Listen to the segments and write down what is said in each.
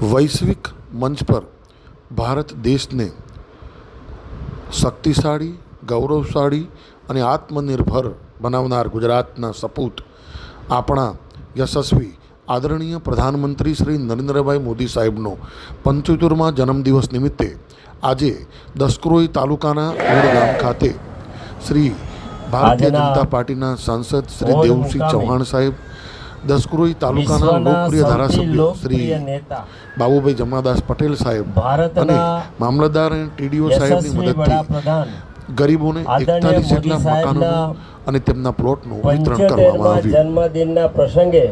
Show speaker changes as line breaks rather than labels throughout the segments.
वैश्विक मंच पर भारत देश ने शक्तिशाળી, गौरवशाળી અને આત્મનિર્ભર બનાવનાર ગુજરાતના સપૂત આપણા યશસ્વી આદરણીય પ્રધાનમંત્રી શ્રી નરેન્દ્રભાઈ મોદી સાહેબનો 75મા જન્મદિવસ નિમિત્તે આજે દસક્રોઈ તાલુકાના ઓડ ગામ ખાતે શ્રી ભારતીય જનતા પાર્ટીના સાંસદ શ્રી દેવસિંહ ચૌહાણ સાહેબ, દસક્રોઈ તાલુકાના લોકપ્રિય ધારાસભ્ય શ્રી બાબુભાઈ જમનાદાસ પટેલ સાહેબ અને મામલતદાર અને ટીડીઓ સાહેબની મદદથી ગરીબોને 41 જેટલા મકાનોનું અને તેમના પ્લોટનું વિતરણ કરવામાં આવ્યું.
જન્મદિનના પ્રસંગે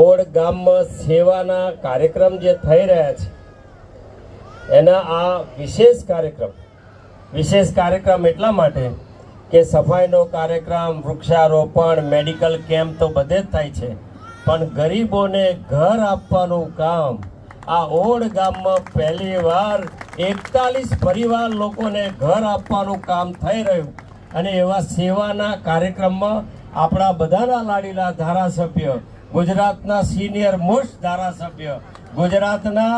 ઓડ ગામમાં સેવાના કાર્યક્રમ જે થઈ રહ્યા છે એના આ વિશેષ કાર્યક્રમ એટલા માટે કે સફાઈનો કાર્યક્રમ, વૃક્ષારોપણ, મેડિકલ કેમ્પ તો બધે જ થાય છે, પણ ગરીબોને ઘર આપવાનું કામ આ ઓડ ગામમાં પહેલી વાર 41 પરિવાર લોકોને ઘર આપવાનું કામ થઈ રહ્યું. અને એવા સેવાના કાર્યક્રમમાં આપણા બધાના લાડીલા ધારાસભ્ય, ગુજરાતના સિનિયર મોસ્ટ ધારાસભ્ય, ગુજરાતના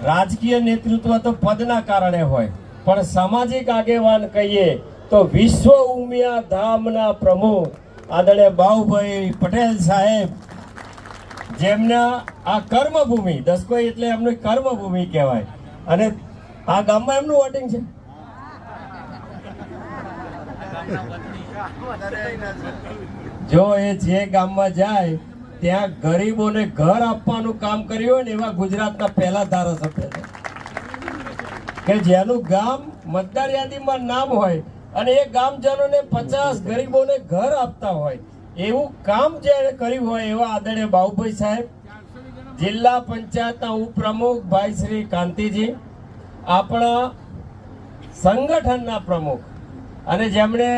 રાજકીય નેતૃત્વ તો પદના કારણે હોય, પણ સામાજિક આગેવાન કહીએ તો વિશ્વ ઉમિયા ધામના પ્રમુખ આદરણીય બાબુભાઈ પટેલ સાહેબ, જેમના આ કર્મભૂમિ દસકોઈ એટલે એમની કર્મભૂમિ કહેવાય. અને આ ગામમાં એમનું વોટિંગ છે. જો એ જે ગામમાં જાય ત્યાં ગરીબોને ઘર આપવાનું કામ કર્યું હોય ને એવા ગુજરાતના પહેલા ધારાસભ્ય છે કે જેનું ગામ મતદાર યાદીમાં નામ હોય અને એ ગામજનોને 50 ગરીબોને ઘર આપતા હોય એવું કામ જેણે કર્યું હોય એવા આદરણીય બાબુભાઈ સાહેબ, જિલ્લા પંચાયતના ઉપપ્રમુખ ભાઈ શ્રી કાંતિજી, આપણા સંગઠનના પ્રમુખ અને જેમણે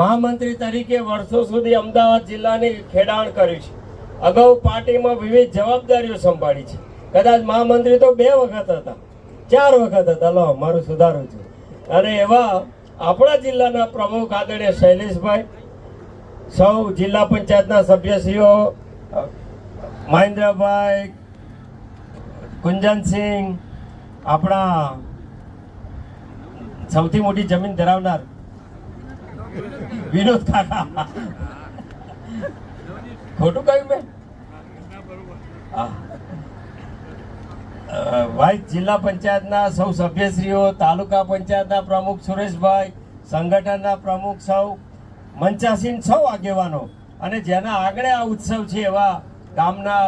મહામંત્રી તરીકે વર્ષો સુધી અમદાવાદ જિલ્લાની ખેડાણ કર્યું છે, અગાઉ પાર્ટીમાં વિવિધ જવાબદારીઓ સંભાળી છે. કદાચ મહામંત્રી તો 2 વખત હતા, 4 વખત હતા, લો મારું સુધારું છું. અને એવા આપણા જિલ્લાના પ્રમુખ આદરણીય શૈલેષભાઈ, સૌ જિલ્લા પંચાયતના સભ્યશ્રીઓ મહેન્દ્રભાઈ, કુંજનસિંહ, આપણા સૌથી મોટી જમીન ધરાવનાર વિનોદ કાકા, ખોટું કહ્યું મેં? ભાઈ જિલ્લા પંચાયતના સૌ સભ્યશ્રીઓ, તાલુકા પંચાયતના પ્રમુખ સુરેશભાઈ, સંગઠનના પ્રમુખ સૌ, મંચાસીન સૌ આગેવાનો અને જેના આગળ આ ઉત્સવ છે એવા ગામના